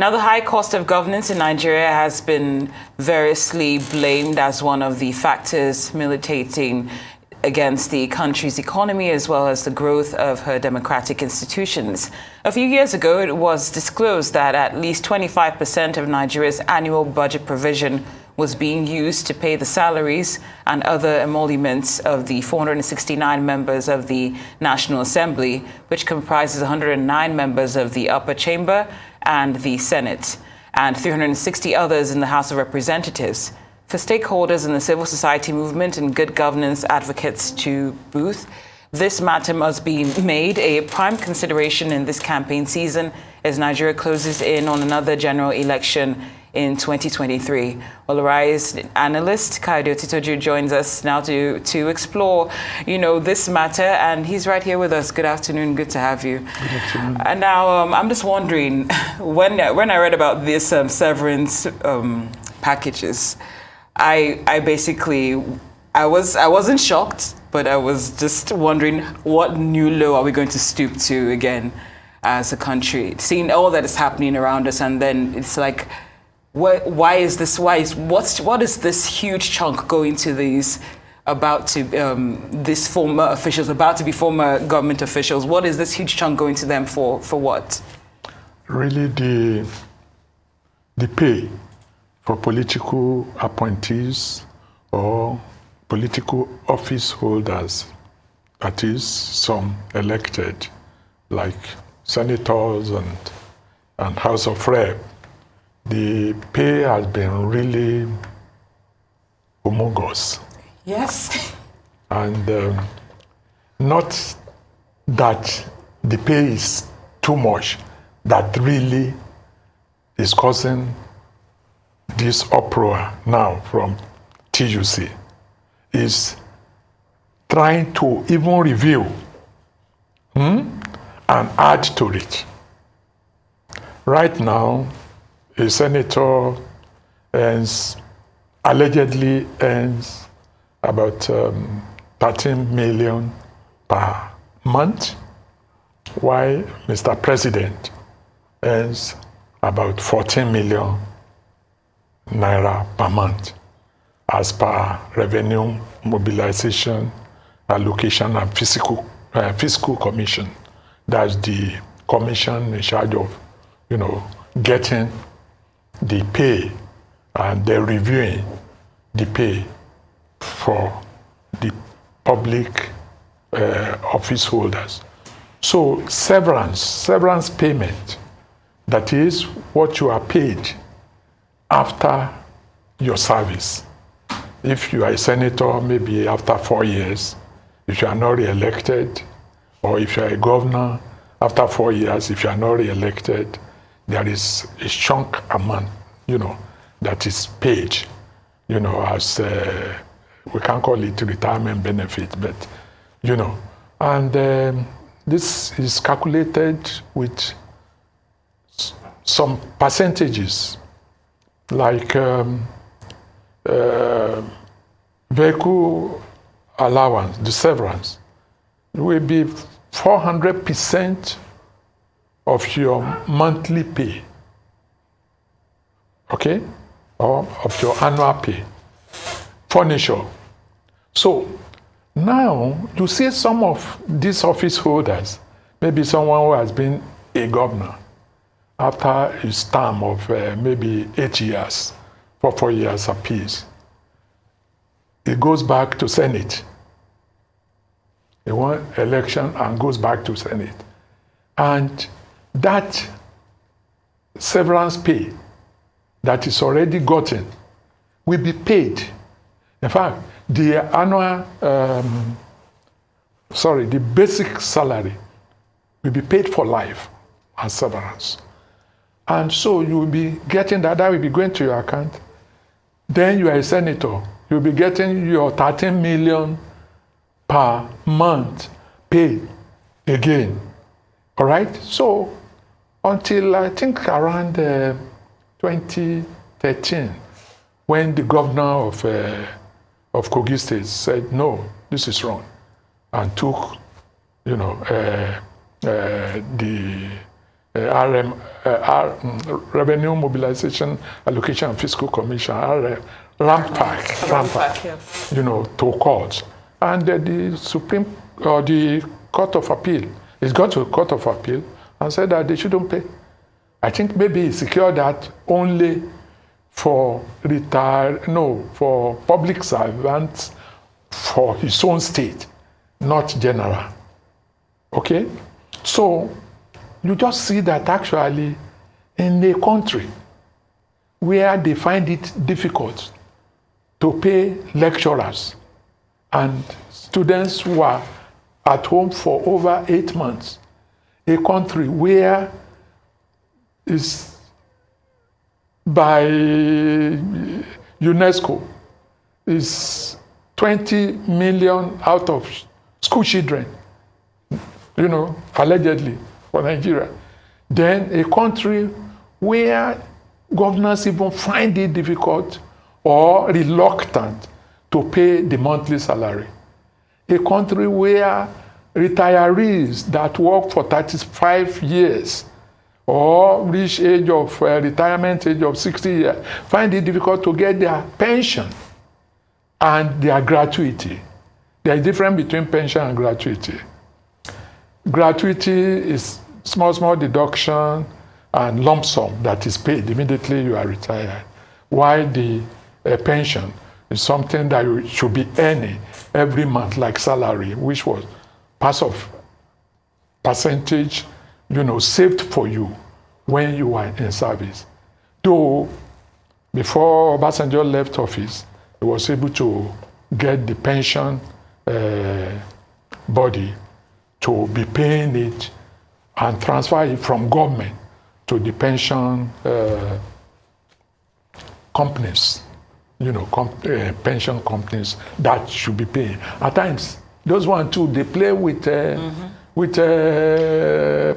Now, the high cost of governance in Nigeria has been variously blamed as one of the factors militating against the country's economy as well as the growth of her democratic institutions. A few years ago, it was disclosed that at least 25% of Nigeria's annual budget provision was being used to pay the salaries and other emoluments of the 469 members of the National Assembly, which comprises 109 members of the upper chamber and the Senate, and 360 others in the House of Representatives. For stakeholders in the civil society movement and good governance advocates to boot, this matter must be made a prime consideration in this campaign season as Nigeria closes in on another general election in 2023. Well-arise analyst Kayode Otitoju joins us now to explore, this matter, and he's right here with us. Good afternoon. Good to have you. Good afternoon. And now I'm just wondering, when I read about this severance packages, I wasn't shocked, but I was just wondering what new low are we going to stoop to again as a country, seeing all that is happening around us, and then it's like, what is this huge chunk going to these these former officials, about to be former government officials? What is this huge chunk going to them for what? Really, the pay for political appointees or political office holders, that is, some elected, like senators and House of Rep, the pay has been really humongous. Yes. And not that the pay is too much, that really is causing this uproar now from TUC, is trying to even review and add to it. Right now, a senator allegedly earns about 13 million per month, while Mr. President earns about 14 million naira per month, as per Revenue Mobilization, Allocation and Fiscal Commission. That's the commission in charge of, getting the pay and they're reviewing the pay for the public office holders. So severance payment, that is what you are paid after your service. If you are a senator, maybe after 4 years, if you are not re-elected, or if you are a governor, after 4 years, if you are not re-elected, there is a chunk amount, that is paid, as we can't call it retirement benefit, but, and this is calculated with some percentages, like vehicle allowance, the severance, will be 400% of your monthly pay, okay, or of your annual pay. Furniture. So now you see some of these office holders, maybe someone who has been a governor after his term of maybe 8 years, for 4 years apiece. He goes back to Senate. He won election and goes back to Senate. And that severance pay that is already gotten will be paid. In fact, the annual, the basic salary will be paid for life as severance. And so you will be getting that will be going to your account. Then you are a senator. You'll be getting your 13 million per month paid again. All right? So until I think around 2013, when the governor of Kogi State said, no, this is wrong, and took, the Revenue Mobilization Allocation and Fiscal Commission, rampart, yeah. to courts. And the Supreme, or the Court of Appeal, it's got to the Court of Appeal and said that they shouldn't pay. I think maybe he secured that only for for public servants for his own state, not general. Okay? So you just see that actually in a country where they find it difficult to pay lecturers and students who are at home for over 8 months, a country where is by UNESCO is 20 million out of school children, allegedly for Nigeria. Then a country where governors even find it difficult or reluctant to pay the monthly salary. A country where retirees that work for 35 years or reach age of retirement age of 60 years find it difficult to get their pension and their gratuity. There is a difference between pension and gratuity. Gratuity is small deduction and lump sum that is paid immediately you are retired, while the pension is something that you should be earning every month, like salary, which was part of percentage, saved for you when you were in service. Though, before Obasanjo left office, he was able to get the pension body to be paying it and transfer it from government to the pension companies, pension companies that should be paying. At times, those one too, they play with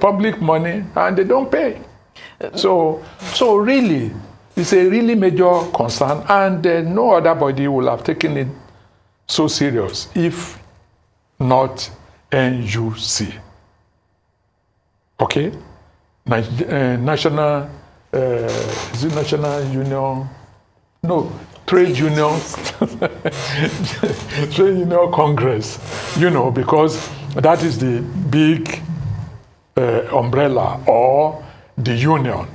public money and they don't pay. So really, it's a really major concern, and no other body will have taken it so serious if not NUC. Okay? National Union? No, Trade Union, Trade Union Congress, because that is the big umbrella or the union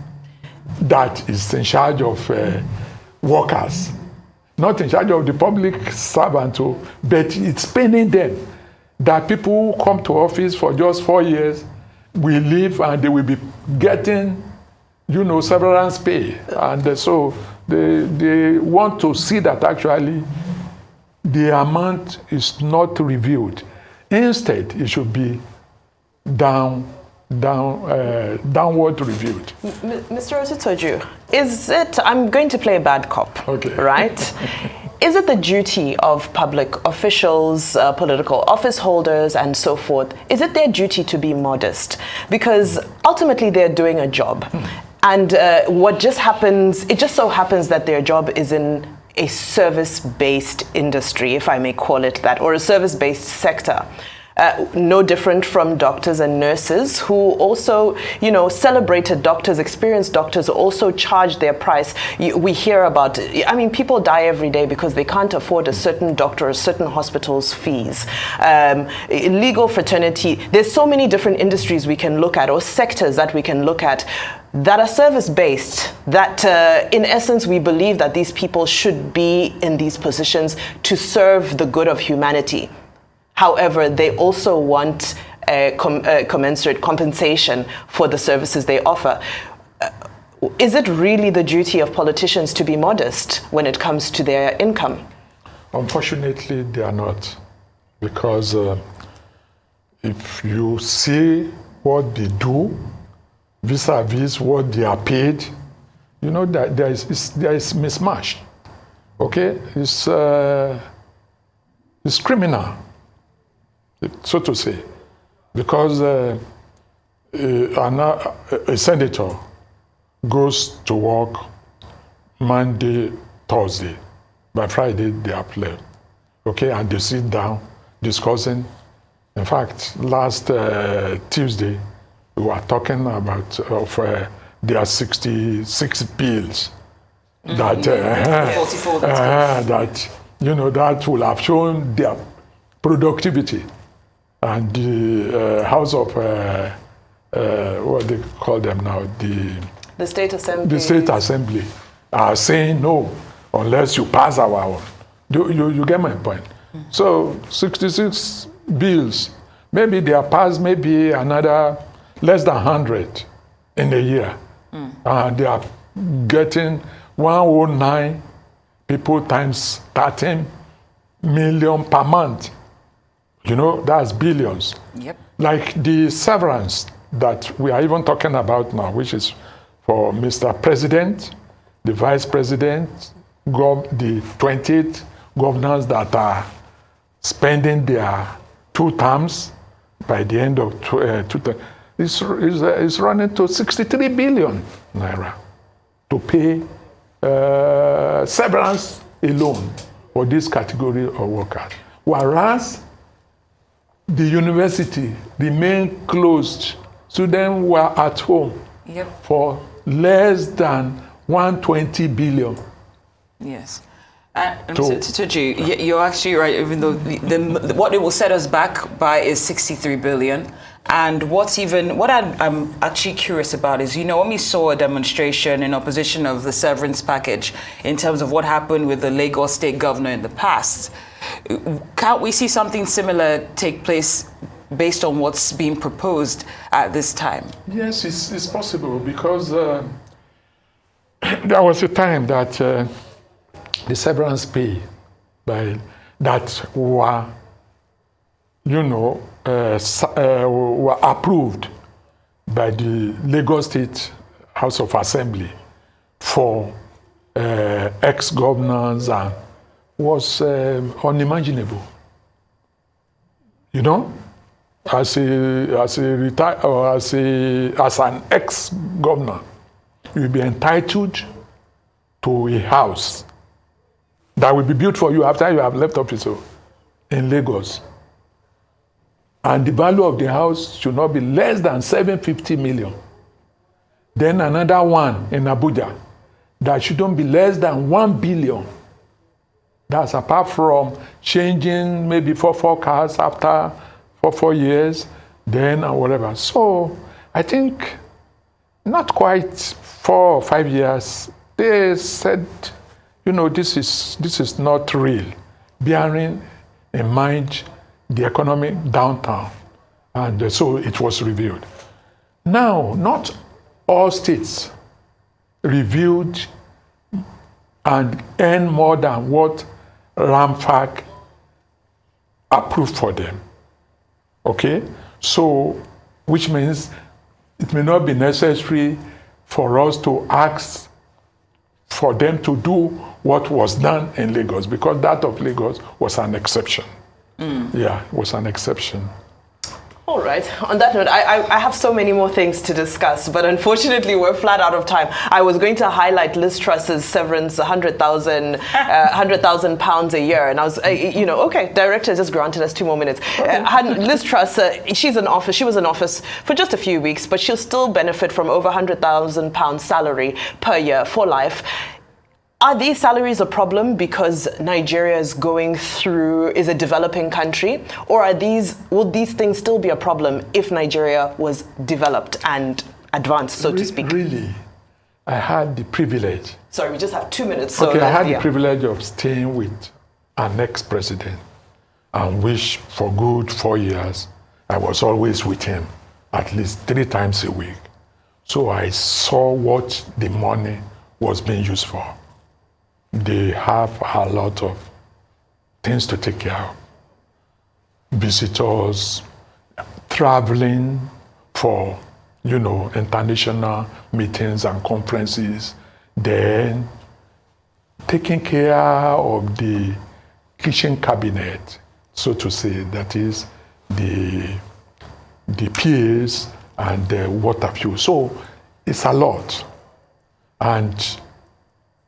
that is in charge of workers, not in charge of the public servant, but it's paying them that people who come to office for just 4 years will leave and they will be getting, severance pay. And so they want to see that actually the amount is not reviewed. Instead, it should be downward reviewed. Mr. Otitoju, I'm going to play a bad cop, okay, right? Is it the duty of public officials, political office holders, and so forth, is it their duty to be modest? Because ultimately they're doing a job. And it just so happens that their job is in a service-based industry, if I may call it that, or a service-based sector. No different from doctors and nurses who also, celebrated doctors, experienced doctors also charge their price. We hear about, people die every day because they can't afford a certain doctor or a certain hospital's fees. Legal fraternity, there's so many different industries we can look at, or sectors that we can look at that are service-based, that in essence we believe that these people should be in these positions to serve the good of humanity. However, they also want commensurate compensation for the services they offer. Is it really the duty of politicians to be modest when it comes to their income? Unfortunately, they are not. Because if you see what they do vis-a-vis what they are paid, that there is mismatch. Okay? It's criminal, so to say, because a senator goes to work Monday, Thursday. By Friday, they are playing. Okay, and they sit down discussing. In fact, last Tuesday, we are talking about there are 66 bills that 44 that that will have shown their productivity, and the House of what they call them now, the State Assembly. The State Assembly are saying no unless you pass our own. You get my point? So 66 bills, maybe they are passed, maybe another less than 100 in a year. They are getting 109 people times 13 million per month. That's billions. Yep. Like the severance that we are even talking about now, which is for Mr. President, the Vice President, the 28 governors that are spending their 2 terms by the end of 2 terms, is running to 63 billion naira to pay severance alone for this category of workers. Whereas the university remained closed, students were at home for less than 120 billion. Yes. Mr. Otitoju, you're actually right, even though what it will set us back by is 63 billion. And what I'm actually curious about is, when we saw a demonstration in opposition of the severance package in terms of what happened with the Lagos state governor in the past, can't we see something similar take place based on what's being proposed at this time? Yes, it's possible, because there was a time that the severance pay that were, were approved by the Lagos State House of Assembly for ex-governors and was unimaginable. As an ex-governor, you'll be entitled to a house that will be built for you after you have left office in Lagos. And the value of the house should not be less than 750 million. Then another one in Abuja that shouldn't be less than 1 billion. That's apart from changing maybe 4 cars after 4 years, then or whatever. So I think not quite 4 or 5 years, they said, this is not real, bearing in mind the economic downturn. And so it was reviewed. Now, not all states reviewed and earn more than what RAMFAC approved for them. Okay? So, which means it may not be necessary for us to ask for them to do what was done in Lagos, because that of Lagos was an exception. Yeah, it was an exception. All right. On that note, I have so many more things to discuss, but unfortunately, we're flat out of time. I was going to highlight Liz Truss's severance, 100,000 pounds a year, and I was, okay, director just granted us 2 more minutes. Liz Truss, she was in office for just a few weeks, but she'll still benefit from over 100,000 pounds salary per year for life. Are these salaries a problem because Nigeria is is a developing country, or will these things still be a problem if Nigeria was developed and advanced, so to speak? Really, I had the privilege. Sorry, we just have 2 minutes. Okay, I had the privilege of staying with an ex-president, and which for good 4 years, I was always with him, at least 3 times a week. So I saw what the money was being used for. They have a lot of things to take care of. Visitors, traveling for, international meetings and conferences, then taking care of the kitchen cabinet, so to say, that is the PAs and the water fuel. So it's a lot. And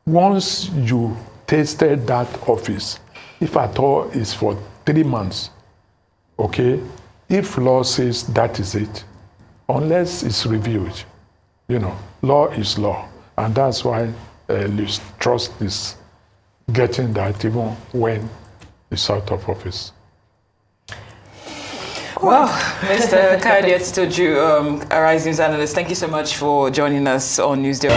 once you tasted that office, if at all it's for 3 months, okay, if law says that is it, unless it's reviewed. Law is law. And that's why Liz Truss is getting that even when he's out of office. Well, Mr. Kayode Otitoju, a Rise News analyst, thank you so much for joining us on Newsday.